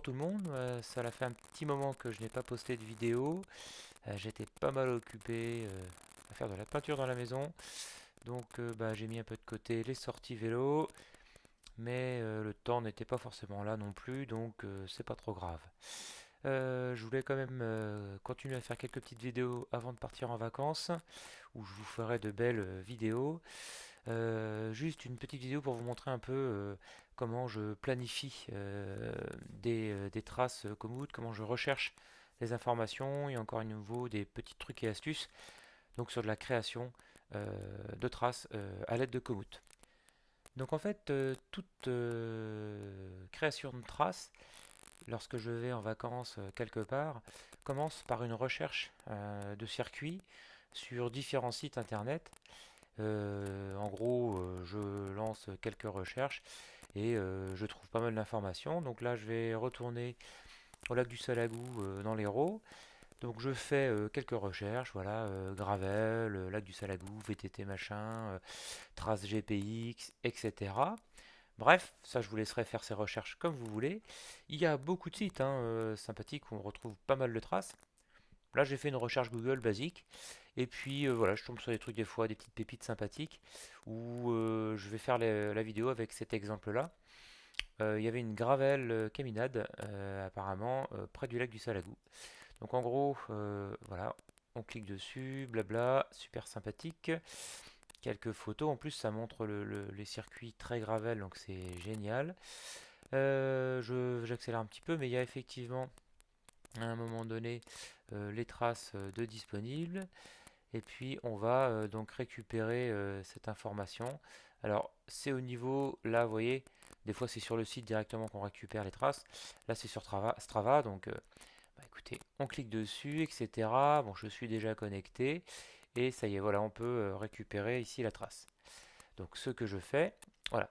tout le monde. Ça l'a fait un petit moment que je n'ai pas posté de vidéo. J'étais pas mal occupé à faire de la peinture dans la maison. Donc j'ai mis un peu de côté les sorties vélo. Mais le temps n'était pas forcément là non plus. Donc c'est pas trop grave. Je voulais quand même continuer à faire quelques petites vidéos avant de partir en vacances. Où je vous ferai de belles vidéos. Juste une petite vidéo pour vous montrer un peu comment je planifie des traces Komoot, comment je recherche des informations et encore une nouveau des petits trucs et astuces donc sur de la création de traces à l'aide de Komoot. Donc en fait, toute création de traces, lorsque je vais en vacances quelque part, commence par une recherche de circuits sur différents sites internet. En gros, je lance quelques recherches et je trouve pas mal d'informations. Donc là, je vais retourner au lac du Salagou dans l'Hérault. Donc je fais quelques recherches, voilà, Gravel, lac du Salagou, VTT machin, traces GPX, etc. Bref, ça je vous laisserai faire ces recherches comme vous voulez. Il y a beaucoup de sites sympathiques où on retrouve pas mal de traces. Là, j'ai fait une recherche Google basique. Et puis voilà, je tombe sur des trucs des fois, des petites pépites sympathiques, où je vais faire la vidéo avec cet exemple-là. Il y avait une gravelle caminade, apparemment, près du lac du Salagou. Donc en gros, voilà, on clique dessus, blabla, super sympathique. Quelques photos, en plus ça montre les circuits très gravel, donc c'est génial. J'accélère un petit peu, mais il y a effectivement à un moment donné les traces de disponibles. Et puis on va donc récupérer cette information. Alors c'est au niveau, là vous voyez, des fois c'est sur le site directement qu'on récupère les traces. Là c'est sur Strava, donc écoutez, on clique dessus, etc. Bon, je suis déjà connecté. Et ça y est, voilà, on peut récupérer ici la trace. Donc ce que je fais, voilà.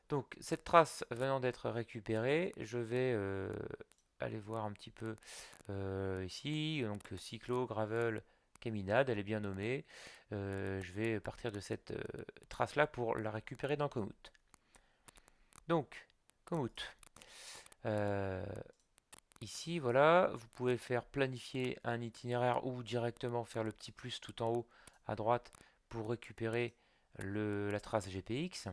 Donc cette trace venant d'être récupérée, je vais aller voir un petit peu ici. Donc cyclo, gravel, caminade, elle est bien nommée. Je vais partir de cette trace là pour la récupérer dans Komoot. Donc Komoot. Euh, Ici, voilà, vous pouvez faire planifier un itinéraire ou directement faire le petit plus tout en haut à droite pour récupérer la trace GPX.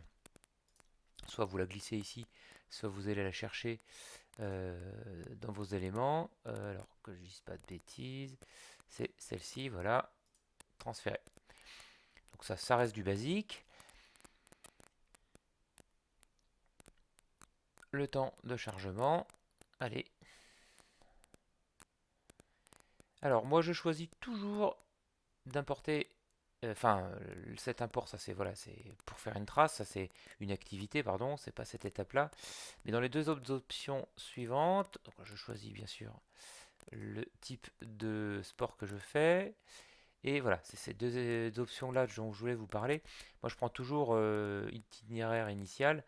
Soit vous la glissez ici, soit vous allez la chercher dans vos éléments. Alors que je ne dise pas de bêtises, c'est celle-ci, voilà, transférer. Donc ça reste du basique. Le temps de chargement, allez. Alors moi je choisis toujours d'importer, cet import, ça c'est voilà, c'est pour faire une trace, ça c'est une activité, pardon, c'est pas cette étape-là. Mais dans les deux autres options suivantes, donc je choisis bien sûr le type de sport que je fais. Et voilà, c'est ces deux options-là dont je voulais vous parler. Moi, je prends toujours itinéraire initial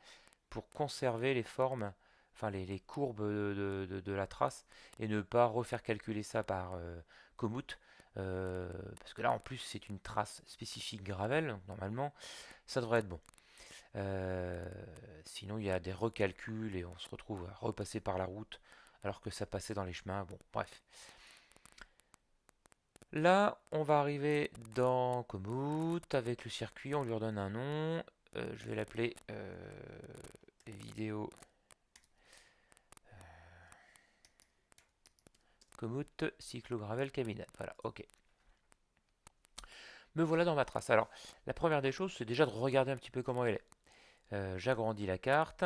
pour conserver les formes, enfin les courbes de la trace et ne pas refaire calculer ça par Komoot. Parce que là, en plus, c'est une trace spécifique Gravel, donc normalement, ça devrait être bon. Euh, Sinon, il y a des recalculs et on se retrouve à repasser par la route alors que ça passait dans les chemins. Bon, bref. Là, on va arriver dans Komoot avec le circuit, on lui redonne un nom. Je vais l'appeler vidéo Komoot cyclo-gravel caminade. Voilà, ok. Me voilà dans ma trace. Alors, la première des choses, c'est déjà de regarder un petit peu comment elle est. J'agrandis la carte.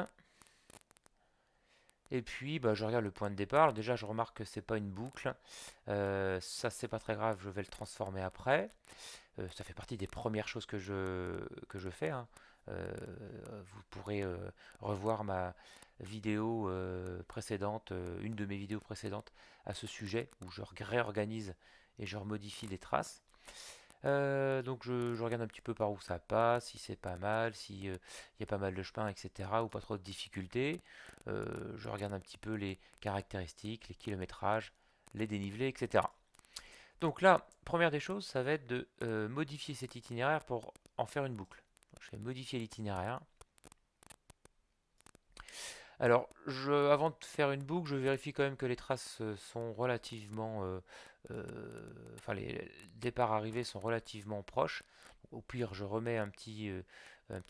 Et puis, je regarde le point de départ. Alors, déjà, je remarque que c'est pas une boucle. Ça, c'est pas très grave. Je vais le transformer après. Ça fait partie des premières choses que je fais, hein. Vous pourrez revoir ma vidéo précédente, une de mes vidéos précédentes à ce sujet, où je réorganise et je remodifie les traces. Donc je regarde un petit peu par où ça passe, si c'est pas mal, si il y a pas mal de chemin, etc. ou pas trop de difficultés. Je regarde un petit peu les caractéristiques, les kilométrages, les dénivelés, etc. Donc là, première des choses, ça va être de modifier cet itinéraire pour en faire une boucle. Donc, je vais modifier l'itinéraire. Alors, avant de faire une boucle, je vérifie quand même que les traces sont relativement, enfin les départs arrivés sont relativement proches. Au pire, je remets un petit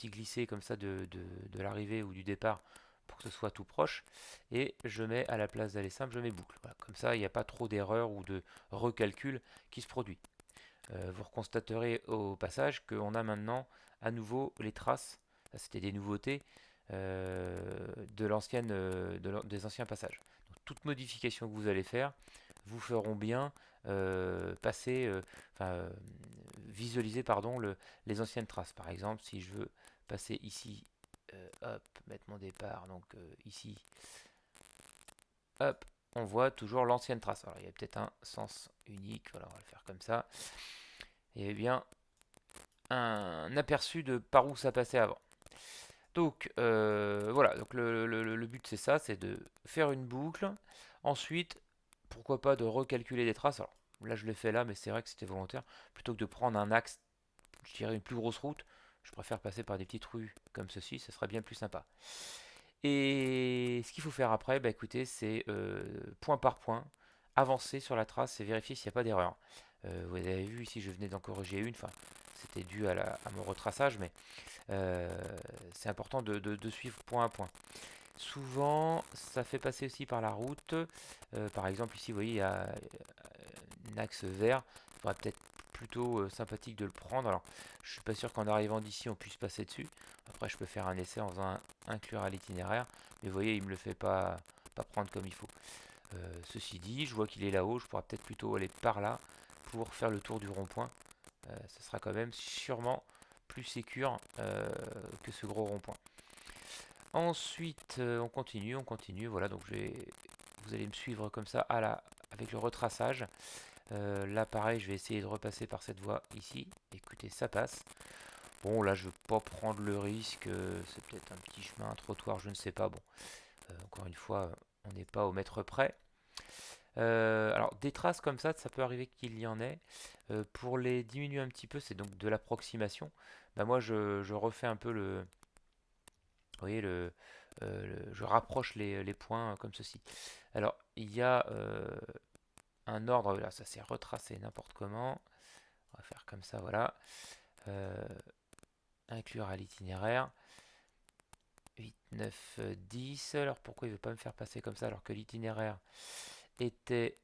glissé comme ça de l'arrivée ou du départ pour que ce soit tout proche. Et je mets à la place d'aller simple, je mets boucle. Voilà, comme ça, il n'y a pas trop d'erreur ou de recalcul qui se produit. Vous constaterez au passage qu'on a maintenant à nouveau les traces, ça c'était des nouveautés, de des anciens passages. Donc, toute modification que vous allez faire vous feront bien passer, enfin, visualiser pardon, les anciennes traces. Par exemple, si je veux passer ici, hop, mettre mon départ, donc ici, hop, on voit toujours l'ancienne trace. Alors il y a peut-être un sens unique, voilà, on va le faire comme ça. Et bien, un aperçu de par où ça passait avant. Donc voilà, donc le but c'est ça, c'est de faire une boucle. Ensuite, pourquoi pas de recalculer des traces. Alors là je l'ai fait là, mais c'est vrai que c'était volontaire. Plutôt que de prendre un axe, je dirais une plus grosse route, je préfère passer par des petites rues comme ceci, ça sera bien plus sympa. Et ce qu'il faut faire après, bah écoutez, c'est point par point, avancer sur la trace et vérifier s'il n'y a pas d'erreur. Vous avez vu ici, je venais d'en corriger une, enfin c'était dû à mon retraçage, mais euh, c'est important de suivre point à point. Souvent, ça fait passer aussi par la route. Par exemple, ici, vous voyez, il y a un axe vert. Il faudrait peut-être plutôt sympathique de le prendre. Alors, je suis pas sûr qu'en arrivant d'ici, on puisse passer dessus. Après, je peux faire un essai en faisant inclure à l'itinéraire. Mais vous voyez, il me le fait pas prendre comme il faut. Ceci dit, je vois qu'il est là-haut. Je pourrais peut-être plutôt aller par là pour faire le tour du rond-point. Ce sera quand même sûrement plus sécure que ce gros rond-point. Ensuite, on continue. Voilà, donc vous allez me suivre comme ça avec le retraçage. Là, pareil, je vais essayer de repasser par cette voie ici. Écoutez, ça passe. Bon, là, je ne vais pas prendre le risque. C'est peut-être un petit chemin, un trottoir, je ne sais pas. Bon, encore une fois, on n'est pas au mètre près. Alors, des traces comme ça peut arriver qu'il y en ait. Pour les diminuer un petit peu, c'est donc de l'approximation. Bah, moi, je refais un peu vous voyez, je rapproche les points comme ceci. Alors, il y a un ordre, là, ça s'est retracé n'importe comment. On va faire comme ça, voilà. Euh, inclure à l'itinéraire. 8, 9, 10. Alors, pourquoi il ne veut pas me faire passer comme ça alors que l'itinéraire était,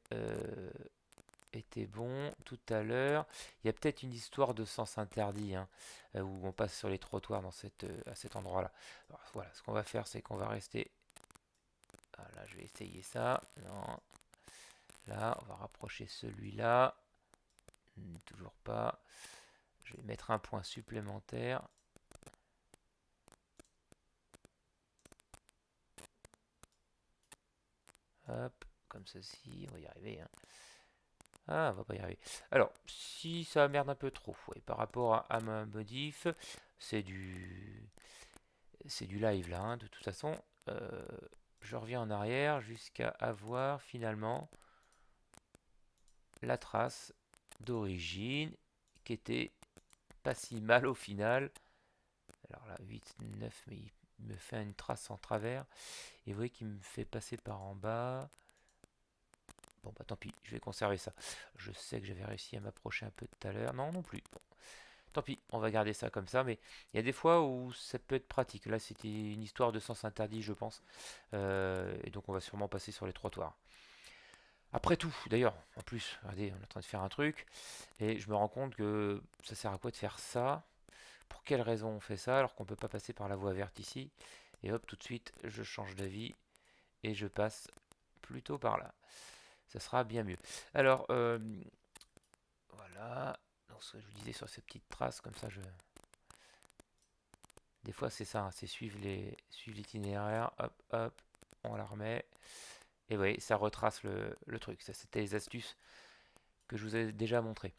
était bon tout à l'heure. Il y a peut-être une histoire de sens interdit hein, où on passe sur les trottoirs à cet endroit-là. Voilà, ce qu'on va faire, c'est qu'on va rester. Ah, là, je vais essayer ça. Non. Là, on va rapprocher celui-là. Toujours pas. Je vais mettre un point supplémentaire. Hop, comme ceci. On va y arriver. Hein. Ah, on va pas y arriver. Alors, si ça merde un peu trop, ouais, par rapport à ma modif, c'est du, c'est du live là. Hein, de toute façon, euh, je reviens en arrière jusqu'à avoir finalement la trace d'origine qui était pas si mal au final. Alors là, 8, 9, mais il me fait une trace en travers. Et vous voyez qu'il me fait passer par en bas. Bon, bah tant pis, je vais conserver ça. Je sais que j'avais réussi à m'approcher un peu tout à l'heure. Non, non plus. Bon, tant pis, on va garder ça comme ça. Mais il y a des fois où ça peut être pratique. Là, c'était une histoire de sens interdit, je pense. Et donc, on va sûrement passer sur les trottoirs. Après tout, d'ailleurs, en plus, regardez, on est en train de faire un truc. Et je me rends compte que ça sert à quoi de faire ça? Pour quelle raison on fait ça alors qu'on ne peut pas passer par la voie verte ici? Et hop, tout de suite, je change d'avis et je passe plutôt par là. Ça sera bien mieux. Alors, voilà. Donc, ce que je vous disais sur ces petites traces, comme ça, des fois, c'est ça, hein, c'est suivre l'itinéraire. Hop, hop, on la remet. Et oui, ça retrace le truc. Ça, c'était les astuces que je vous ai déjà montré.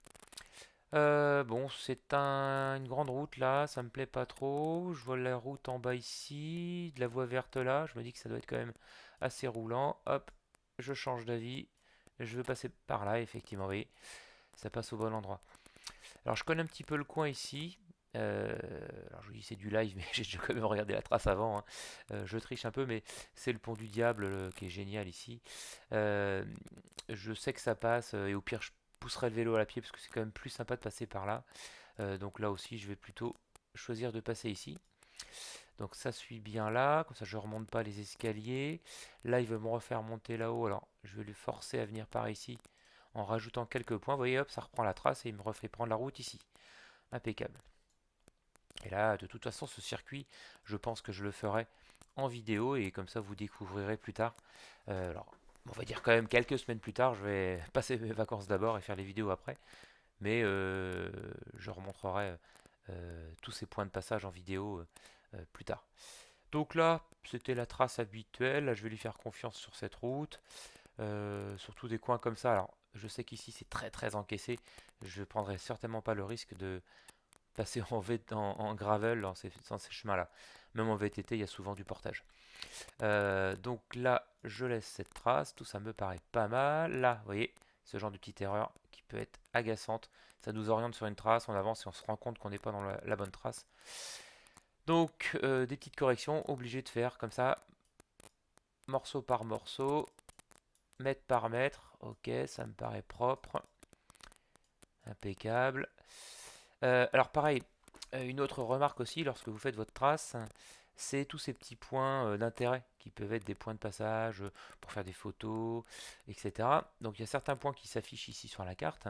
Bon, c'est une grande route là, ça me plaît pas trop. Je vois la route en bas ici, de la voie verte là. Je me dis que ça doit être quand même assez roulant. Hop, je change d'avis. Je veux passer par là, effectivement, oui. Ça passe au bon endroit. Alors, je connais un petit peu le coin ici. Alors je vous dis c'est du live, mais j'ai déjà quand même regardé la trace avant, hein. Je triche un peu, mais c'est le pont du diable qui est génial ici. Euh, je sais que ça passe, et au pire je pousserai le vélo à la pied parce que c'est quand même plus sympa de passer par là. Donc là aussi je vais plutôt choisir de passer ici. Donc ça suit bien là, comme ça je remonte pas les escaliers. Là il veut me refaire monter là-haut, alors je vais lui forcer à venir par ici en rajoutant quelques points. Vous voyez, hop, ça reprend la trace et il me refait prendre la route ici. Impeccable. Et là, de toute façon, ce circuit, je pense que je le ferai en vidéo et comme ça vous découvrirez plus tard. Alors, on va dire quand même quelques semaines plus tard, je vais passer mes vacances d'abord et faire les vidéos après. Mais je remontrerai tous ces points de passage en vidéo plus tard. Donc là, c'était la trace habituelle. Là, je vais lui faire confiance sur cette route. Surtout des coins comme ça. Alors, je sais qu'ici c'est très très encaissé. Je ne prendrai certainement pas le risque de passer en gravel dans ces chemins-là. Même en VTT, il y a souvent du portage. Donc là, je laisse cette trace. Tout ça me paraît pas mal. Là, vous voyez, ce genre de petite erreur qui peut être agaçante. Ça nous oriente sur une trace, on avance et on se rend compte qu'on n'est pas dans la bonne trace. Donc, des petites corrections, obligé de faire comme ça, morceau par morceau, mètre par mètre. Ok, ça me paraît propre. Impeccable. Alors pareil, une autre remarque aussi lorsque vous faites votre trace, c'est tous ces petits points d'intérêt qui peuvent être des points de passage pour faire des photos, etc. Donc il y a certains points qui s'affichent ici sur la carte.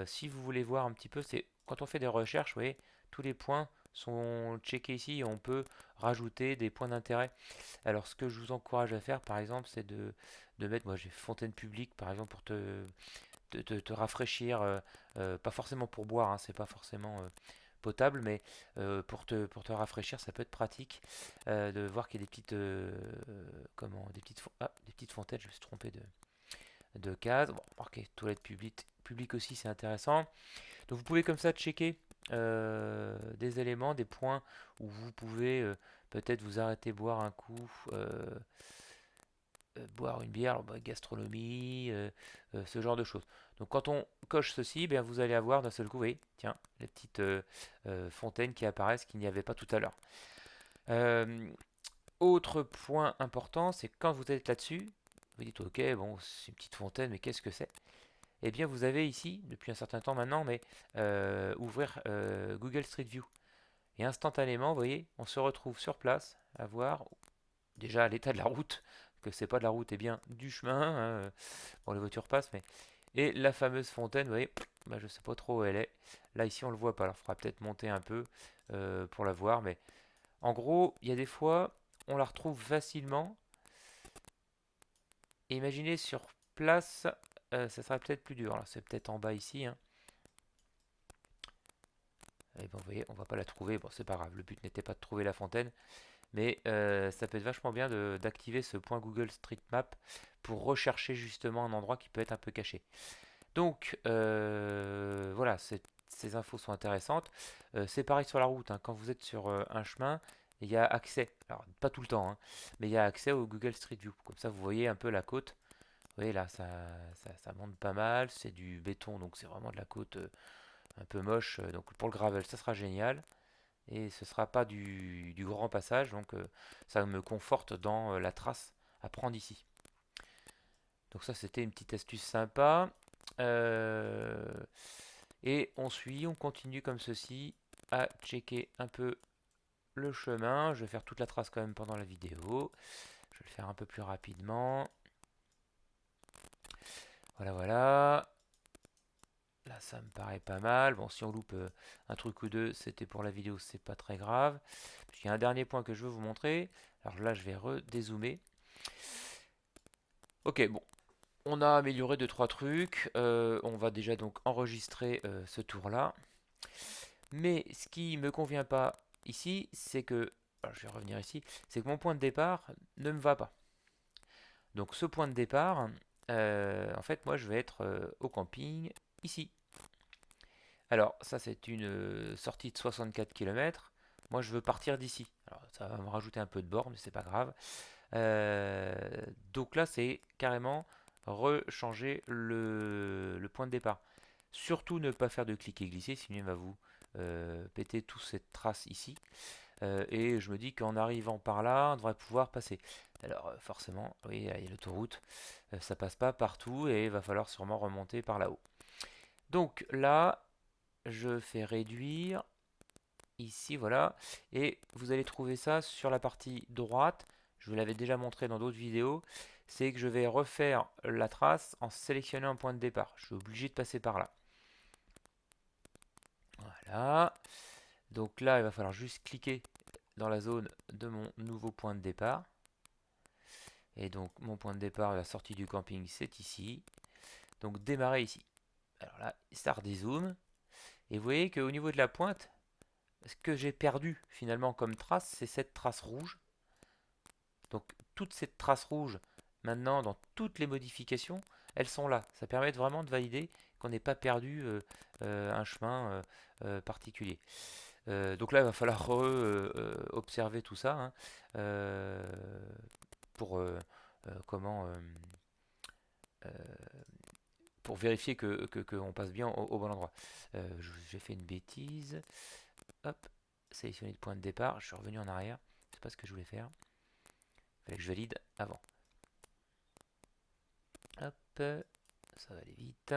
Si vous voulez voir un petit peu, c'est quand on fait des recherches, vous voyez, tous les points sont checkés ici et on peut rajouter des points d'intérêt. Alors ce que je vous encourage à faire par exemple, c'est de mettre, moi j'ai fontaine publique par exemple pour te rafraîchir, pas forcément pour boire, hein, c'est pas forcément potable, mais pour te rafraîchir, ça peut être pratique de voir qu'il y a des petites, des petites fontaines, je me suis trompé de case. Bon, ok, toilette publique aussi, c'est intéressant. Donc vous pouvez comme ça checker des éléments, des points où vous pouvez peut-être vous arrêter boire un coup. Boire une bière, bah, gastronomie, ce genre de choses. Donc quand on coche ceci, bien, vous allez avoir d'un seul coup, oui, tiens, les petites fontaines qui apparaissent qu'il n'y avait pas tout à l'heure. Euh, Autre point important, c'est quand vous êtes là-dessus, vous dites ok, bon, c'est une petite fontaine, mais qu'est-ce que c'est? Eh bien, vous avez ici, depuis un certain temps maintenant, mais ouvrir Google Street View. Et instantanément, vous voyez, on se retrouve sur place à voir déjà l'état de la route, que c'est pas de la route, et bien du chemin, hein. Bon, les voitures passent, mais et la fameuse fontaine, vous voyez, bah, je sais pas trop où elle est. Là ici on le voit pas, alors il faudra peut-être monter un peu pour la voir, mais en gros il y a des fois on la retrouve facilement. Et imaginez sur place, ça serait peut-être plus dur. Alors c'est peut-être en bas ici, hein. Et bon, vous voyez, on va pas la trouver. Bon, c'est pas grave. Le but n'était pas de trouver la fontaine. Mais ça peut être vachement bien d'activer ce point Google Street Map pour rechercher justement un endroit qui peut être un peu caché. Donc voilà, ces infos sont intéressantes. C'est pareil sur la route, hein. Quand vous êtes sur un chemin, il y a accès, alors pas tout le temps, hein, mais il y a accès au Google Street View. Comme ça, vous voyez un peu la côte. Vous voyez là, ça monte pas mal. C'est du béton, donc c'est vraiment de la côte un peu moche. Donc pour le gravel, ça sera génial et ce sera pas du grand passage, donc ça me conforte dans la trace à prendre ici. Donc ça c'était une petite astuce sympa. Euh, et on suit, on continue comme ceci à checker un peu le chemin. Je vais faire toute la trace quand même pendant la vidéo. Je vais le faire un peu plus rapidement. Voilà, voilà. Là, ça me paraît pas mal. Bon, si on loupe un truc ou deux, c'était pour la vidéo, c'est pas très grave. Il y a un dernier point que je veux vous montrer. Alors là, je vais redézoomer. Ok, bon, on a amélioré deux trois trucs. On va déjà donc enregistrer ce tour-là. Mais ce qui me convient pas ici, c'est que, alors je vais revenir ici, c'est que mon point de départ ne me va pas. Donc ce point de départ, en fait, moi, je vais être au camping ici. Alors, ça, c'est une sortie de 64 km. Moi, je veux partir d'ici. Alors, ça va me rajouter un peu de borne, mais c'est pas grave. Euh, donc là, c'est carrément rechanger le point de départ. Surtout ne pas faire de cliquer-glisser, sinon il va vous péter toute cette trace ici. Et je me dis qu'en arrivant par là, on devrait pouvoir passer. Alors forcément, oui, il y a l'autoroute, ça passe pas partout et il va falloir sûrement remonter par là-haut. Donc là, je fais réduire ici, voilà, et vous allez trouver ça sur la partie droite. Je vous l'avais déjà montré dans d'autres vidéos. C'est que je vais refaire la trace en sélectionnant un point de départ. Je suis obligé de passer par là. Voilà. Donc là, il va falloir juste cliquer dans la zone de mon nouveau point de départ. Et donc mon point de départ, la sortie du camping, c'est ici. Donc démarrer ici. Alors là, ça redézoome. Et vous voyez qu'au niveau de la pointe, ce que j'ai perdu finalement comme trace, c'est cette trace rouge. Donc toute cette trace rouge, maintenant dans toutes les modifications, elles sont là. Ça permet vraiment de valider qu'on n'ait pas perdu un chemin particulier. Donc là, il va falloir observer tout ça hein, pour comment euh, pour vérifier qu'on passe bien au bon endroit. J'ai fait une bêtise. Hop, sélectionner le point de départ. Je suis revenu en arrière. C'est pas ce que je voulais faire. Il fallait que je valide avant. Hop, ça va aller vite.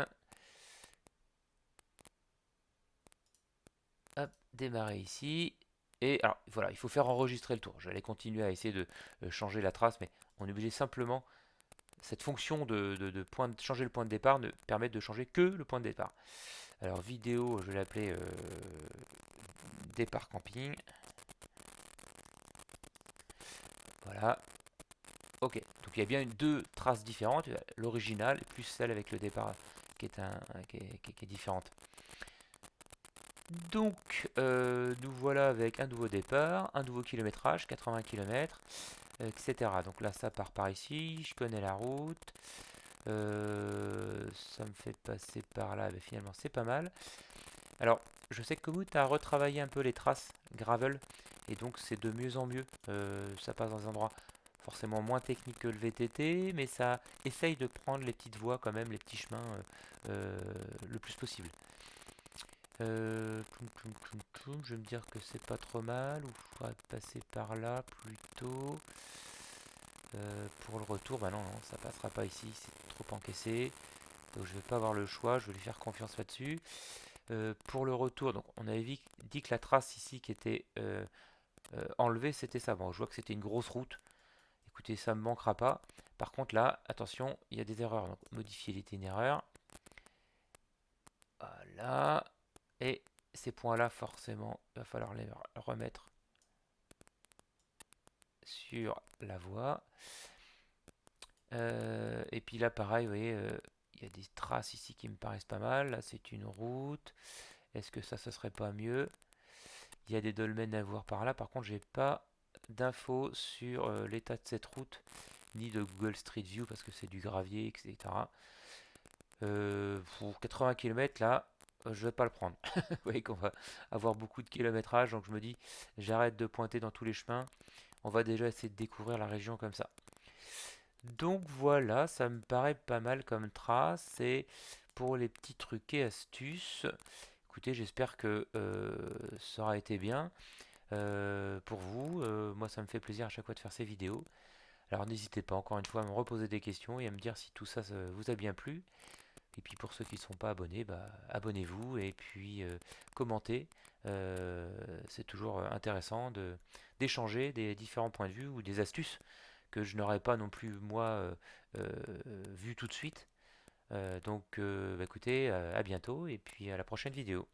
Hop, démarrer ici. Et alors voilà, il faut faire enregistrer le tour. J'allais continuer à essayer de changer la trace, mais on est obligé simplement. Cette fonction de changer le point de départ ne permet de changer que le point de départ. Alors vidéo, je vais l'appeler départ camping. Voilà. Ok, donc il y a bien deux traces différentes, l'original plus celle avec le départ qui est différente. Donc nous voilà avec un nouveau départ, un nouveau kilométrage, 80 km, etc. Donc là ça part par ici, je connais la route, ça me fait passer par là, mais finalement c'est pas mal. Alors je sais que Komoot a retravaillé un peu les traces gravel, et donc c'est de mieux en mieux, ça passe dans des endroits forcément moins techniques que le VTT, mais ça essaye de prendre les petites voies quand même, les petits chemins le plus possible. Je vais me dire que c'est pas trop mal, ou il faudrait passer par là plutôt. Pour le retour, bah non, non, ça passera pas ici, c'est trop encaissé. Donc je vais pas avoir le choix, je vais lui faire confiance là-dessus. Pour le retour, donc on avait dit que la trace ici qui était enlevée, c'était ça. Bon, je vois que c'était une grosse route. Écoutez, ça me manquera pas. Par contre là, attention, il y a des erreurs. Donc modifier l'itinéraire. Voilà. Et ces points-là, forcément, il va falloir les remettre sur la voie. Et puis là, pareil, vous voyez, il y a des traces ici qui me paraissent pas mal. Là, c'est une route. Est-ce que ça serait pas mieux? Il y a des dolmens à voir par là. Par contre, j'ai pas d'infos sur l'état de cette route, ni de Google Street View parce que c'est du gravier, etc. Pour 80 km là, je vais pas le prendre. Vous voyez qu'on va avoir beaucoup de kilométrage, donc je me dis, j'arrête de pointer dans tous les chemins. On va déjà essayer de découvrir la région comme ça. Donc voilà, ça me paraît pas mal comme trace. C'est pour les petits trucs et astuces. Écoutez, j'espère que ça aura été bien pour vous. Moi, ça me fait plaisir à chaque fois de faire ces vidéos. Alors n'hésitez pas encore une fois à me reposer des questions et à me dire si tout ça vous a bien plu. Et puis pour ceux qui ne sont pas abonnés, bah, abonnez-vous et puis commentez. C'est toujours intéressant d'échanger des différents points de vue ou des astuces que je n'aurais pas non plus moi vu tout de suite. Donc bah, écoutez, à bientôt et puis à la prochaine vidéo.